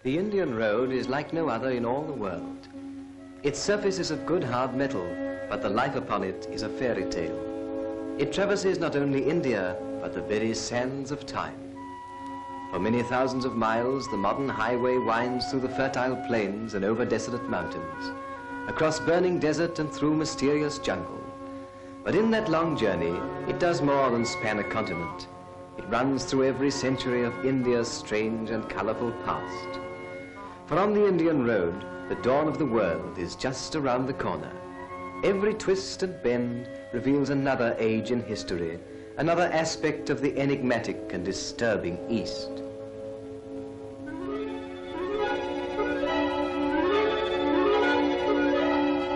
The Indian road is like no other in all the world. Its surface is of good hard metal, but the life upon it is a fairy tale. It traverses not only India, but the very sands of time. For many thousands of miles, the modern highway winds through the fertile plains and over desolate mountains, across burning desert and through mysterious jungle. But in that long journey, it does more than span a continent. It runs through every century of India's strange and colorful past. For on the Indian road, the dawn of the world is just around the corner. Every twist and bend reveals another age in history, another aspect of the enigmatic and disturbing East.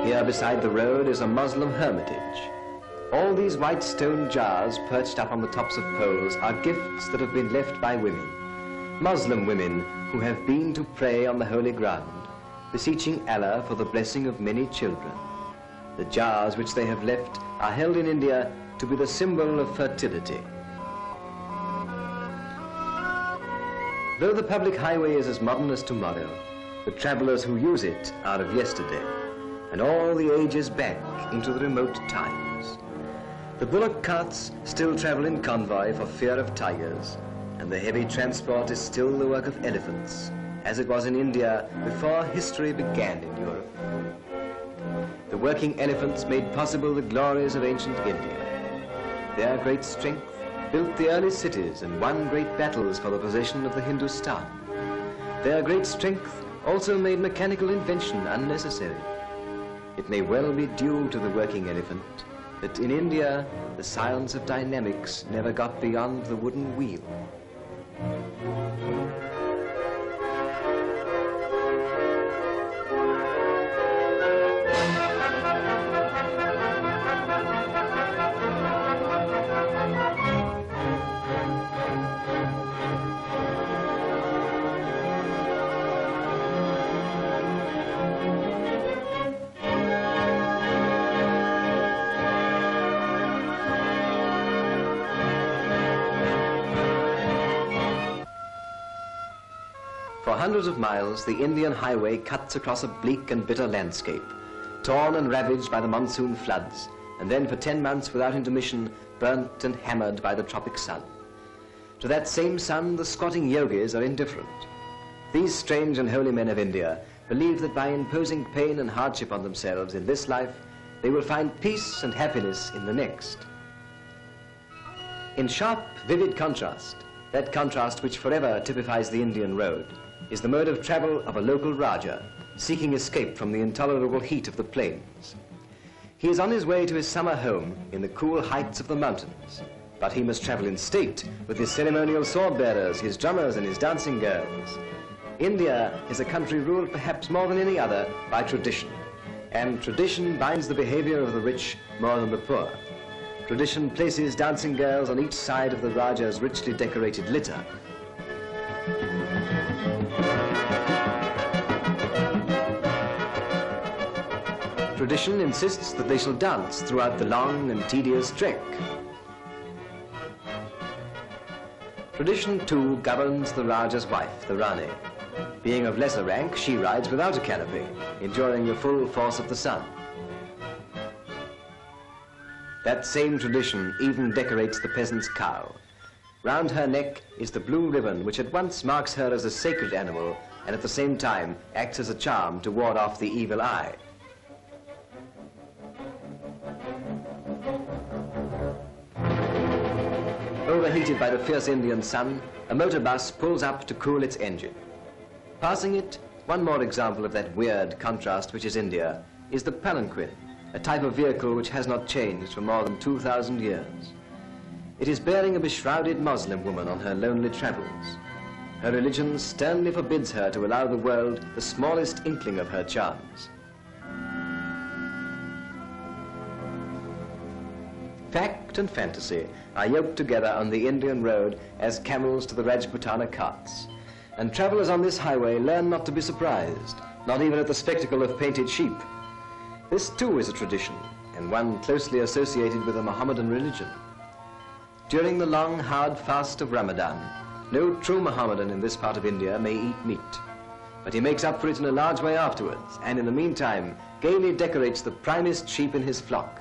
Here beside the road is a Muslim hermitage. All these white stone jars perched up on the tops of poles are gifts that have been left by women. Muslim women who have been to pray on the holy ground, beseeching Allah for the blessing of many children. The jars which they have left are held in India to be the symbol of fertility. Though the public highway is as modern as tomorrow, the travelers who use it are of yesterday, and all the ages back into the remote times. The bullock carts still travel in convoy for fear of tigers, and the heavy transport is still the work of elephants, as it was in India before history began in Europe. The working elephants made possible the glories of ancient India. Their great strength built the early cities and won great battles for the possession of the Hindustan. Their great strength also made mechanical invention unnecessary. It may well be due to the working elephant that in India the science of dynamics never got beyond the wooden wheel. For hundreds of miles, the Indian highway cuts across a bleak and bitter landscape, torn and ravaged by the monsoon floods, and then for 10 months without intermission, burnt and hammered by the tropic sun. To that same sun, the squatting yogis are indifferent. These strange and holy men of India believe that by imposing pain and hardship on themselves in this life, they will find peace and happiness in the next. In sharp, vivid contrast, that contrast which forever typifies the Indian road, is the mode of travel of a local Raja, seeking escape from the intolerable heat of the plains. He is on his way to his summer home in the cool heights of the mountains, but he must travel in state with his ceremonial sword-bearers, his drummers and his dancing girls. India is a country ruled perhaps more than any other by tradition, and tradition binds the behavior of the rich more than the poor. Tradition places dancing girls on each side of the Raja's richly decorated litter. Tradition insists that they shall dance throughout the long and tedious trek. Tradition, too, governs the Raja's wife, the Rani. Being of lesser rank, she rides without a canopy, enjoying the full force of the sun. That same tradition even decorates the peasant's cow. Round her neck is the blue ribbon which at once marks her as a sacred animal and at the same time acts as a charm to ward off the evil eye. Overheated by the fierce Indian sun, a motor bus pulls up to cool its engine. Passing it, one more example of that weird contrast which is India, is the palanquin, a type of vehicle which has not changed for more than 2,000 years. It is bearing a beshrouded Muslim woman on her lonely travels. Her religion sternly forbids her to allow the world the smallest inkling of her charms. Fact and fantasy are yoked together on the Indian road as camels to the Rajputana carts. And travelers on this highway learn not to be surprised, not even at the spectacle of painted sheep. This too is a tradition, and one closely associated with the Mohammedan religion. During the long, hard fast of Ramadan, no true Mohammedan in this part of India may eat meat. but he makes up for it in a large way afterwards, and in the meantime gaily decorates the primest sheep in his flock.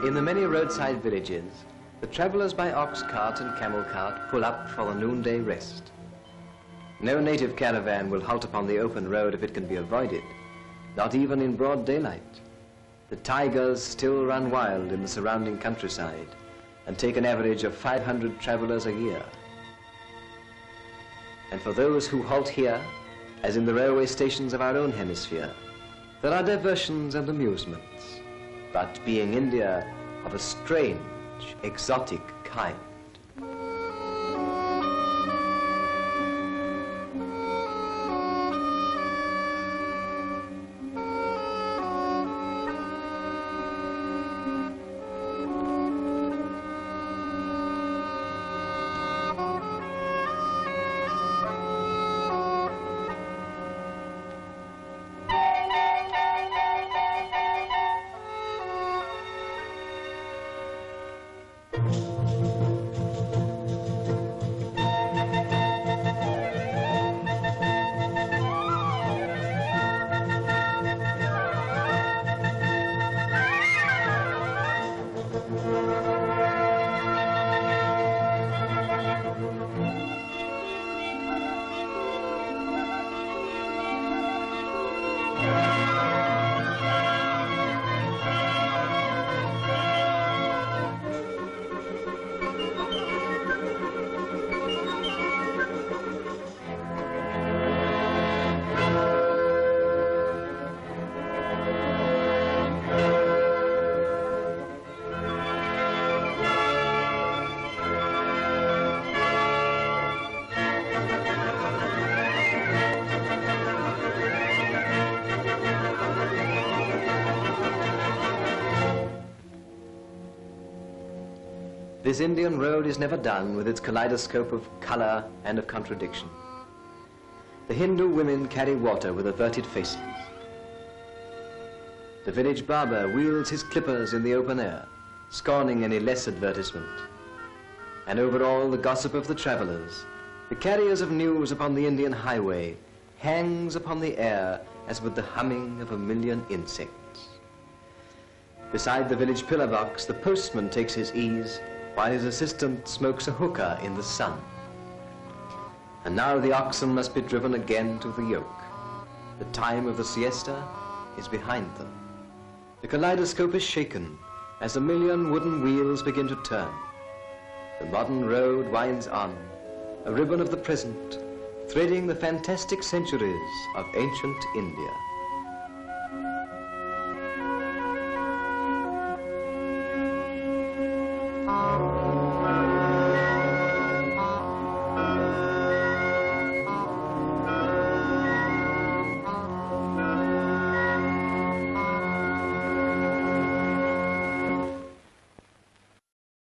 In the many roadside villages, the travellers by ox cart and camel cart pull up for the noonday rest. No native caravan will halt upon the open road if it can be avoided, not even in broad daylight. The tigers still run wild in the surrounding countryside and take an average of 500 travellers a year. And for those who halt here, as in the railway stations of our own hemisphere, there are diversions and amusements, but being India, of a strange, exotic kind. This Indian road is never done with its kaleidoscope of colour and of contradiction. The Hindu women carry water with averted faces. The village barber wields his clippers in the open air, scorning any less advertisement. And over all the gossip of the travellers, the carriers of news upon the Indian highway hangs upon the air as with the humming of a million insects. Beside the village pillar box, the postman takes his ease while his assistant smokes a hookah in the sun. And now the oxen must be driven again to the yoke. The time of the siesta is behind them. The kaleidoscope is shaken as a million wooden wheels begin to turn. The modern road winds on, a ribbon of the present, threading the fantastic centuries of ancient India.